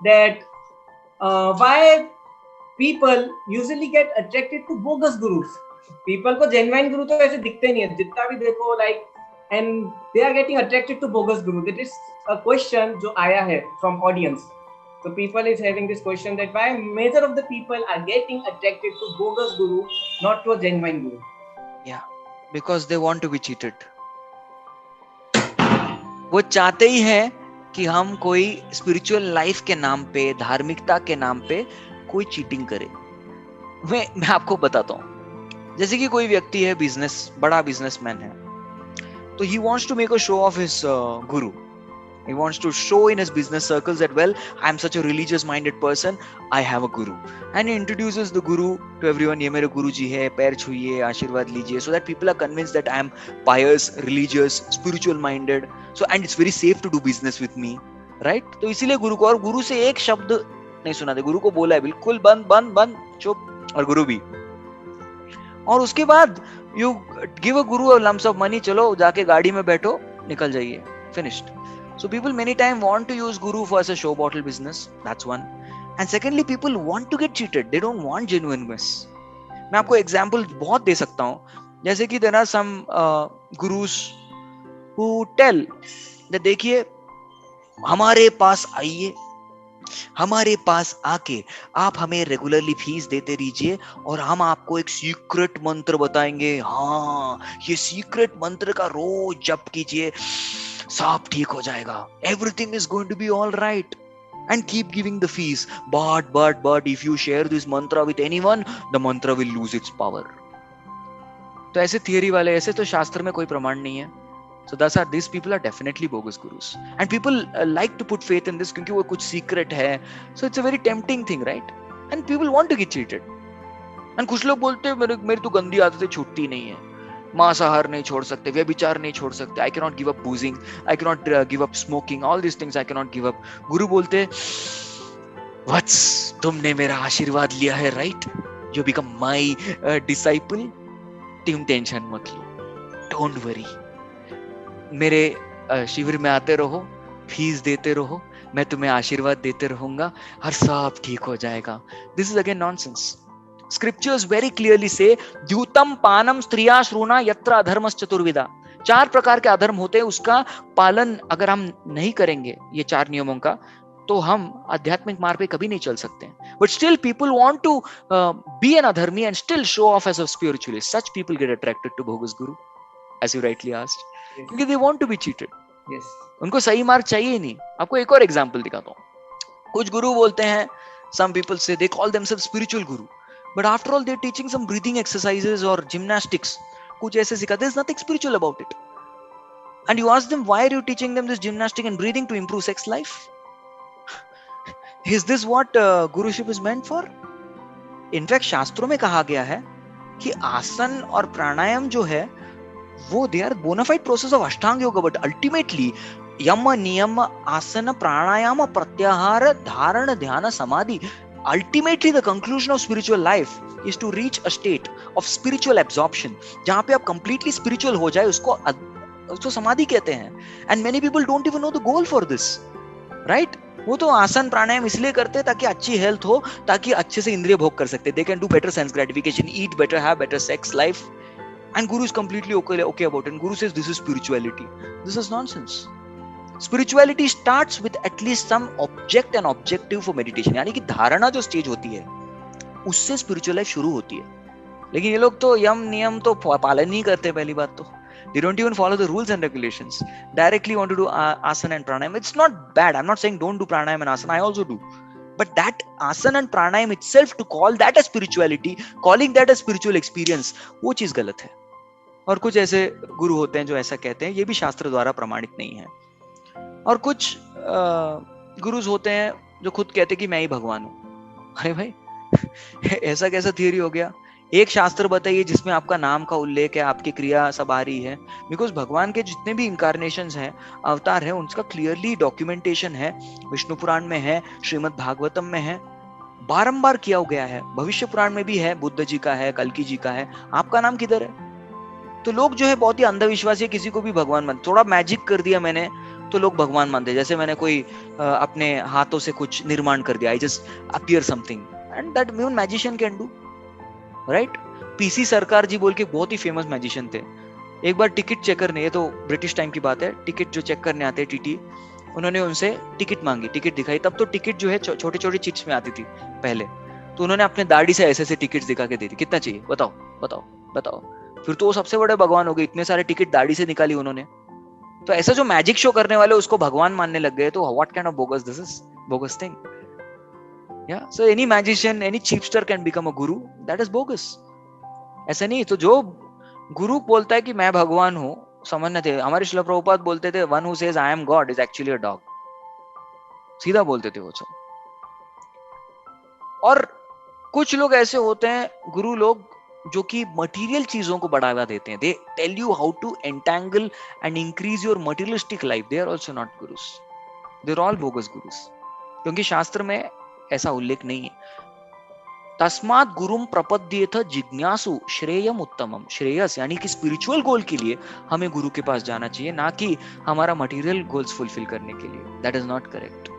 that why people usually get attracted to bogus gurus. People को genuine guru तो ऐसे दिखते नहीं है, जितना भी देखो like, and they are getting attracted to bogus guru. That is a question जो आया है from audience. So people is having this question that why major of the people are getting attracted to bogus guru, not to a genuine guru. Yeah, because they want to be cheated. वो चाहते ही हैं कि हम कोई spiritual life के नाम पे, धार्मिकता के नाम पे कोई चीटिंग करे. मैं आपको बताता हूँ, जैसे कि कोई व्यक्ति है, बड़ा बिजनेसमैन है, तो he wants to make a show of his guru. He wants to show in his business circles that, well, I'm such a religious minded person, I have a guru. And he introduces the guru to everyone. ये मेरे गुरु जी है, पैर छूइए, आशीर्वाद लीजिए, so that people are convinced that I'm pious, religious, spiritual minded. So, and it's very safe to do business with me, right? तो इसीलिए गुरु को, और गुरु से एक शब्द नहीं सुना था, गुरु को बोला है बिल्कुल बंद बंद बंद चुप, और गुरु भी. और उसके बाद you give a guru a lump of money, चलो जाके गाड़ी में बैठो, निकल जाइए, finished. So people many times want to use guru for as a show bottle business. That's one. And secondly, people want to get cheated. They don't want genuineness. मैं आपको example बहुत दे सकता हूँ. जैसे कि there are some gurus who tell that देखिए, हमारे पास आइए, हमारे पास आके आप हमें रेगुलरली फीस देते रहिए और हम आपको एक सीक्रेट मंत्र बताएंगे. हाँ, ये सीक्रेट मंत्र का रोज जप कीजिए, सब ठीक हो जाएगा. Everything is going to be all right. And keep giving the fees. But if you share this mantra with anyone, the mantra will lose its power. तो ऐसे थियरी वाले, ऐसे तो शास्त्र में कोई प्रमाण नहीं है. So these people are definitely bogus gurus. And people like to put faith in this क्योंकि वो कुछ secret है. So it's a very tempting thing, right? And people want to get cheated. And कुछ लोग बोलते हैं मेरी तो गंदी आदतें छूटती नहीं है, मांसाहार नहीं छोड़ सकते, व्यभिचार नहीं छोड़ सकते, I cannot give up boozing, I cannot give up smoking, all these things I cannot give up. गुरु बोलते वत्स, तुमने मेरा आशीर्वाद लिया है, right? You become my disciple. तुम टेंशन मत लो, डोंट वरी, मेरे शिविर में आते रहो, फीस देते रहो, मैं तुम्हें आशीर्वाद देते रहूंगा, हर सब ठीक हो जाएगा. This is again nonsense. Scriptures very clearly say, द्यूतम पानम स्त्रिया श्रूणा यत्र अधर्मस् चतुर्विधा. 4 प्रकार के अधर्म होते हैं, उसका पालन अगर हम नहीं करेंगे, ये 4 नियमों का, तो हम आध्यात्मिक मार्ग पे कभी नहीं चल सकते. But still people want to be an adharmi and still show off as a spiritualist. Such people get attracted to bogus guru, as you rightly asked, क्योंकि they want to be cheated. Yes. उनको सही मार्ग चाहिए ही नहीं. आपको एक और example दिखाता हूँ. कुछ गुरु बोलते हैं, some people say they call themselves spiritual guru, but after all they're teaching some breathing exercises or gymnastics, कुछ ऐसे सिखाते. There's nothing spiritual about it. And you ask them, why are you teaching them this gymnastic and breathing to improve sex life? Is this what guruship is meant for? In fact, शास्त्रों में कहा गया है कि आसन और प्राणायाम जो है वो they are bona fide process of Ashtanga Yoga, but ultimately यम नियम आसन प्राणायाम प्रत्याहार धारण ध्यान समाधि, ultimately the conclusion of spiritual life is to reach a state of spiritual absorption, जहां पे आप completely spiritual हो जाए, उसको समाधि कहते हैं. And many people don't even know the goal for this, right? वो तो आसन प्राणायाम इसलिए करते हैं ताकि अच्छी हेल्थ हो, ताकि अच्छे से इंद्रिय भोग कर सकते. They can do better sense gratification, eat better, have better sex life. And Guru is completely okay about it. And Guru says this is spirituality. This is nonsense. Spirituality starts with at least some object and objective for meditation. यानी कि धारणा जो stage होती है उससे spiritual life शुरू होती है. लेकिन ये लोग तो यम नियम तो पालन नहीं करते. पहली बात तो they don't even follow the rules and regulations. Directly want to do asana and pranayam. It's not bad. I'm not saying don't do pranayam and asana. I also do. But that asana and pranayam itself, to call that a spirituality, calling that a spiritual experience, वो चीज गलत है. और कुछ ऐसे गुरु होते हैं जो ऐसा कहते हैं, ये भी शास्त्र द्वारा प्रमाणित नहीं है. और कुछ गुरुज होते हैं जो खुद कहते हैं कि मैं ही भगवान हूं. अरे भाई ऐसा कैसा थियरी हो गया? एक शास्त्र बताइए जिसमें आपका नाम का उल्लेख है, आपकी क्रिया सब आ रही है. बिकॉज भगवान के जितने भी इंकारनेशंस हैं, अवतार है, उनका क्लियरली डॉक्यूमेंटेशन है. विष्णु पुराण में है, श्रीमद् भागवतम में है, बारंबार किया गया है. भविष्य पुराण में भी है, बुद्ध जी का है, कल्कि जी का है. आपका नाम किधर है? तो लोग जो है बहुत ही अंधविश्वासी है, किसी को भी भगवान मान, थोड़ा मैजिक कर दिया मैंने, तो लोग भगवान मानते हैं। जैसे मैंने कोई अपने हाथों से कुछ निर्माण कर दिया, I just appear something, and that even magician can do, right. PC सरकार जी बोल के बहुत ही फेमस मैजिशियन थे। एक बार टिकट चेकर ने, ये तो ब्रिटिश टाइम की बात है, टिकट जो चेक करने आते हैं टीटी, उन्होंने उनसे टिकट मांगी, टिकट दिखाई। तब तो टिकट जो है छोटे छोटे चिट्स में आती थी पहले, तो उन्होंने अपने दाढ़ी से ऐसे ऐसे टिकट दिखा के दे दी, कितना चाहिए बताओ बताओ बताओ। फिर तो वो सबसे बड़े भगवान हो गए, इतने सारे टिकट दाढ़ी से निकाली उन्होंने। तो ऐसा जो मैजिक शो करने वाले उसको भगवान मानने लग गए, तो what kind of bogus this is, bogus thing. Yeah so any magician, any cheapster can become a guru, that is bogus. ऐसा नहीं। तो जो गुरु बोलता है कि मैं भगवान हूं, समझने थे हमारे श्रील प्रभुपाद बोलते थे, one who says I am God is actually a dog, सीधा बोलते थे वो सब। और कुछ लोग ऐसे होते हैं गुरु लोग जो कि मटेरियल चीजों को बढ़ावा देते हैं, they tell you how to entangle and increase your materialistic life, they are also not gurus, they are all bogus gurus, क्योंकि शास्त्र में ऐसा उल्लेख नहीं है। तस्मात् गुरुम प्रपद्येथ जिज्ञासु श्रेयम उत्तमम, श्रेयस यानी कि स्पिरिचुअल गोल के लिए हमें गुरु के पास जाना चाहिए, ना कि हमारा मटेरियल गोल्स फुलफिल करने के लिए, दैट इज नॉट करेक्ट।